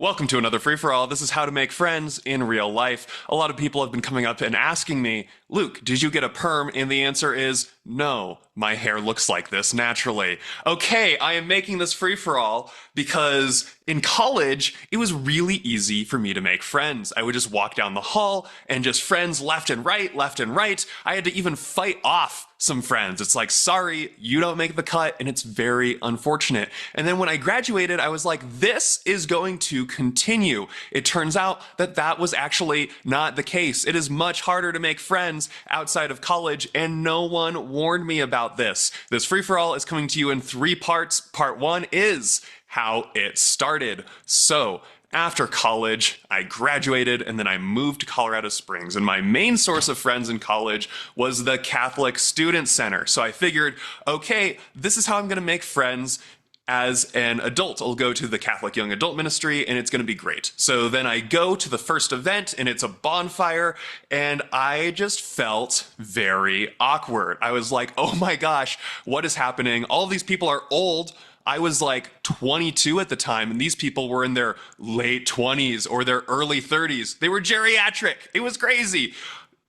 Welcome to another free-for-all. This is how to make friends in real life. A lot of people have been coming up and asking me, Luke, did you get a perm? And the answer is no. My hair looks like this naturally. Okay, I am making this free-for-all because in college, it was really easy for me to make friends. I would just walk down the hall and just friends left and right, left and right. I had to even fight off some friends. It's like, sorry, you don't make the cut, and it's very unfortunate. And then when I graduated, I was like, this is going to continue. It turns out that that was actually not the case. It is much harder to make friends outside of college, and no one warned me about this. This free-for-all is coming to you in 3 parts. Part 1 is how it started. So, after college, I graduated and then I moved to Colorado Springs. And my main source of friends in college was the Catholic Student Center. So I figured, okay, this is how I'm going to make friends as an adult. I'll go to the Catholic Young Adult Ministry and it's going to be great. So then I go to the first event and it's a bonfire and I just felt very awkward. I was like, oh my gosh, what is happening? All these people are old. I was like 22 at the time, and these people were in their late 20s or their early 30s. They were geriatric. It was crazy.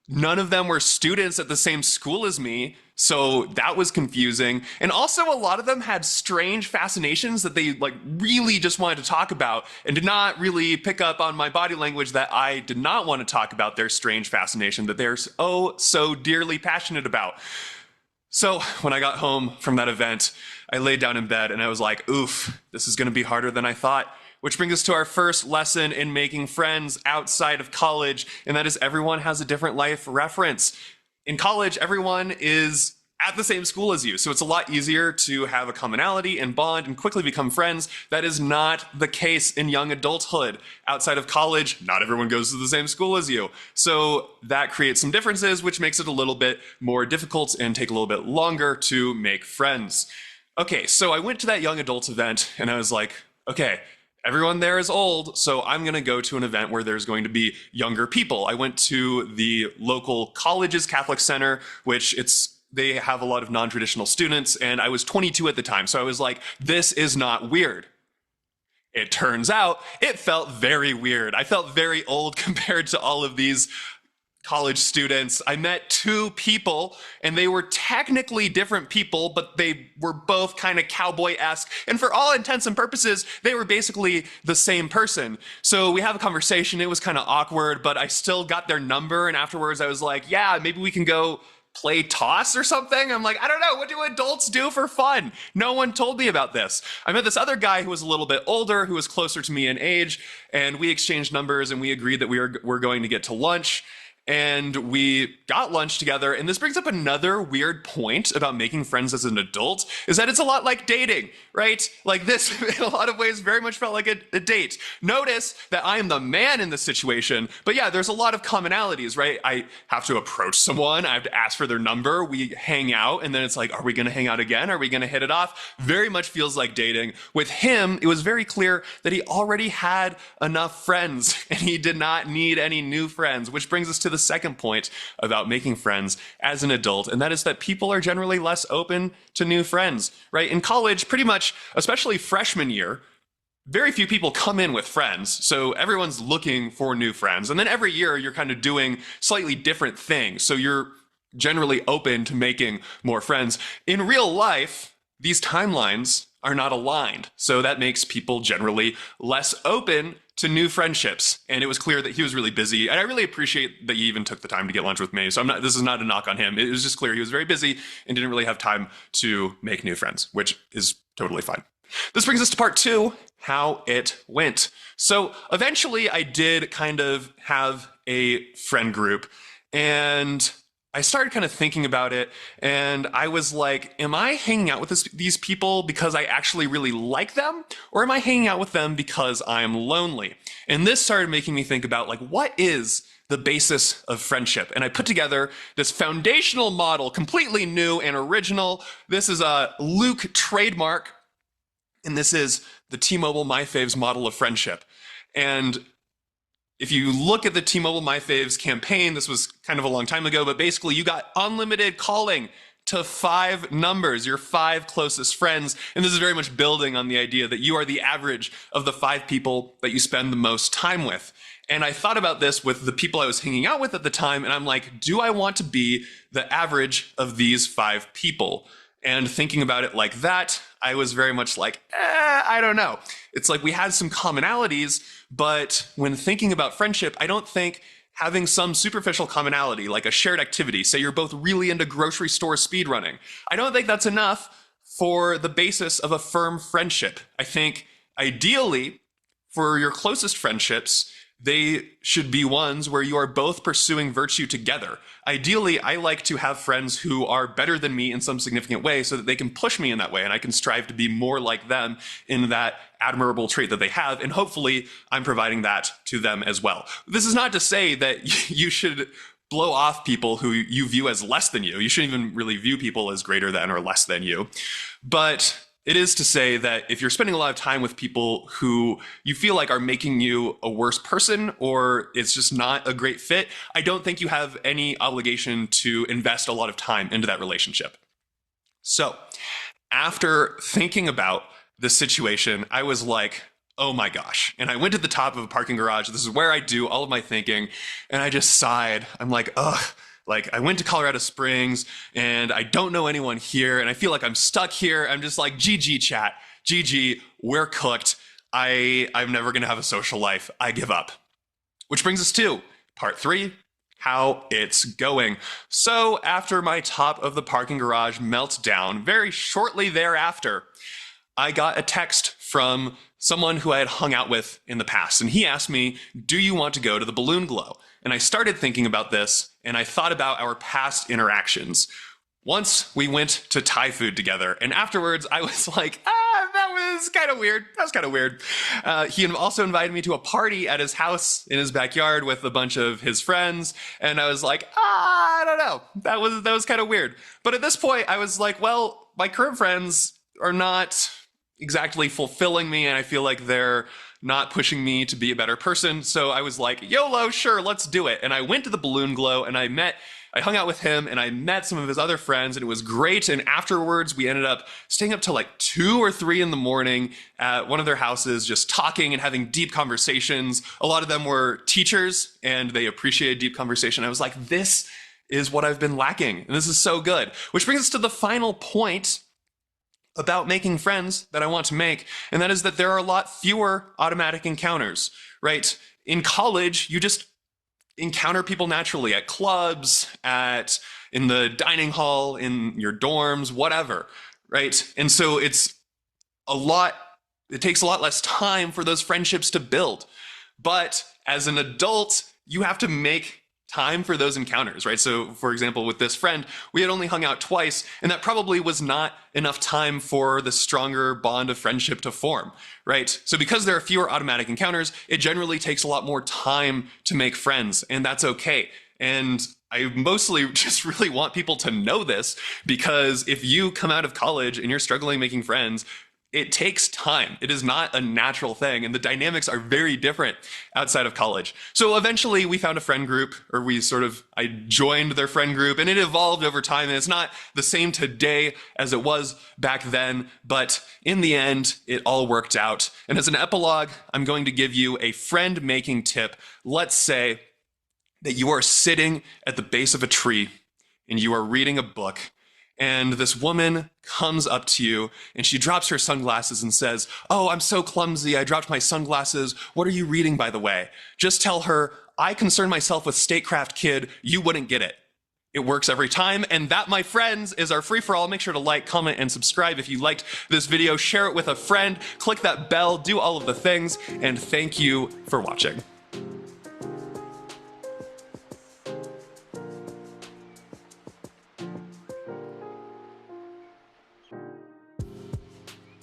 None of them were students at the same school as me, so that was confusing. And also, a lot of them had strange fascinations that they really just wanted to talk about and did not really pick up on my body language that I did not want to talk about their strange fascination that they're so dearly passionate about. So when I got home from that event, I laid down in bed and I was like, oof, this is going to be harder than I thought. Which brings us to our first lesson in making friends outside of college, and that is everyone has a different life reference. In college, everyone is at the same school as you, so it's a lot easier to have a commonality and bond and quickly become friends. That is not the case in young adulthood. Outside of college, not everyone goes to the same school as you. So that creates some differences, which makes it a little bit more difficult and take a little bit longer to make friends. Okay, so I went to that young adult event and I was like, okay, everyone there is old, so I'm going to go to an event where there's going to be younger people. I went to the local college's Catholic Center, which they have a lot of non-traditional students, and I was 22 at the time, so I was like, this is not weird. It turns out it felt very weird. I felt very old compared to all of these college students. I met 2 people, and they were technically different people, but they were both kind of cowboy-esque, and for all intents and purposes, they were basically the same person. So we have a conversation. It was kind of awkward, but I still got their number, and afterwards I was like, yeah, maybe we can go play toss or something. I'm like, I don't know, what do adults do for fun? No one told me about this. I met this other guy who was a little bit older, who was closer to me in age, and we exchanged numbers and we agreed that we're going to get to lunch. And we got lunch together, and this brings up another weird point about making friends as an adult, is that it's a lot like dating, right? Like this, in a lot of ways, very much felt like a date. Notice that I am the man in this situation, but yeah, there's a lot of commonalities, right? I have to approach someone, I have to ask for their number, we hang out, and then it's like, are we gonna hang out again? Are we gonna hit it off? Very much feels like dating. With him, it was very clear that he already had enough friends, and he did not need any new friends, which brings us to the second point about making friends as an adult, and that is that people are generally less open to new friends, right? In college, pretty much, especially freshman year, very few people come in with friends, so everyone's looking for new friends, and then every year you're kind of doing slightly different things, so you're generally open to making more friends. In real life, these timelines are not aligned, so that makes people generally less open to new friendships. And it was clear that he was really busy, and I really appreciate that he even took the time to get lunch with me. So this is not a knock on him. It was just clear he was very busy and didn't really have time to make new friends, which is totally fine. This brings us to part 2, how it went. So eventually I did kind of have a friend group, and I started kind of thinking about it, and I was like, am I hanging out with these people because I actually really like them, or am I hanging out with them because I'm lonely? And this started making me think about, like, what is the basis of friendship? And I put together this foundational model, completely new and original. This is a Luke trademark, and this is the T-Mobile My Faves model of friendship. And if you look at the T-Mobile My Faves campaign, this was kind of a long time ago, but basically you got unlimited calling, to 5 numbers, your 5 closest friends. And this is very much building on the idea that you are the average of the 5 people that you spend the most time with. And I thought about this with the people I was hanging out with at the time, and I'm like, do I want to be the average of these 5 people? And thinking about it like that, I was very much like, I don't know. It's like we had some commonalities, but when thinking about friendship, I don't think having some superficial commonality, like a shared activity, say you're both really into grocery store speedrunning, I don't think that's enough for the basis of a firm friendship. I think ideally, for your closest friendships, they should be ones where you are both pursuing virtue together. Ideally, I like to have friends who are better than me in some significant way so that they can push me in that way and I can strive to be more like them in that admirable trait that they have. And hopefully I'm providing that to them as well. This is not to say that you should blow off people who you view as less than you. You shouldn't even really view people as greater than or less than you. But it is to say that if you're spending a lot of time with people who you feel like are making you a worse person or it's just not a great fit, I don't think you have any obligation to invest a lot of time into that relationship. So after thinking about this situation, I was like, oh my gosh. And I went to the top of a parking garage. This is where I do all of my thinking. And I just sighed. I'm like, ugh. Like, I went to Colorado Springs and I don't know anyone here and I feel like I'm stuck here. I'm just like, GG chat, GG, we're cooked. I'm never going to have a social life. I give up. Which brings us to part 3, how it's going. So after my top of the parking garage melts down, very shortly thereafter, I got a text from someone who I had hung out with in the past. And he asked me, do you want to go to the balloon glow? And I started thinking about this, and I thought about our past interactions. Once we went to Thai food together, and afterwards I was like, that was kind of weird. That was kind of weird. He also invited me to a party at his house in his backyard with a bunch of his friends, and I was like, I don't know. That was kind of weird. But at this point, I was like, well, my current friends are not exactly fulfilling me, and I feel like they're not pushing me to be a better person. So I was like, YOLO, sure, let's do it. And I went to the balloon glow and I hung out with him and I met some of his other friends and it was great. And afterwards we ended up staying up till like 2 or 3 in the morning at one of their houses, just talking and having deep conversations. A lot of them were teachers and they appreciated deep conversation. I was like, this is what I've been lacking. And this is so good. Which brings us to the final point about making friends that I want to make, and that is that there are a lot fewer automatic encounters, right? In college, you just encounter people naturally at clubs, in the dining hall, in your dorms, whatever, right? And so it takes a lot less time for those friendships to build. But as an adult, you have to make time for those encounters, right? So for example, with this friend, we had only hung out twice, and that probably was not enough time for the stronger bond of friendship to form, right? So because there are fewer automatic encounters, it generally takes a lot more time to make friends, and that's okay. And I mostly just really want people to know this, because if you come out of college and you're struggling making friends, it takes time. It is not a natural thing, and the dynamics are very different outside of college. So eventually we found a friend group, or I joined their friend group, and it evolved over time, and it's not the same today as it was back then, but in the end, it all worked out. And as an epilogue, I'm going to give you a friend-making tip. Let's say that you are sitting at the base of a tree, and you are reading a book, and this woman comes up to you and she drops her sunglasses and says, "Oh, I'm so clumsy. I dropped my sunglasses. What are you reading, by the way?" Just tell her, "I concern myself with statecraft, kid. You wouldn't get it." It works every time. And that, my friends, is our free-for-all. Make sure to like, comment, and subscribe if you liked this video. Share it with a friend. Click that bell. Do all of the things. And thank you for watching.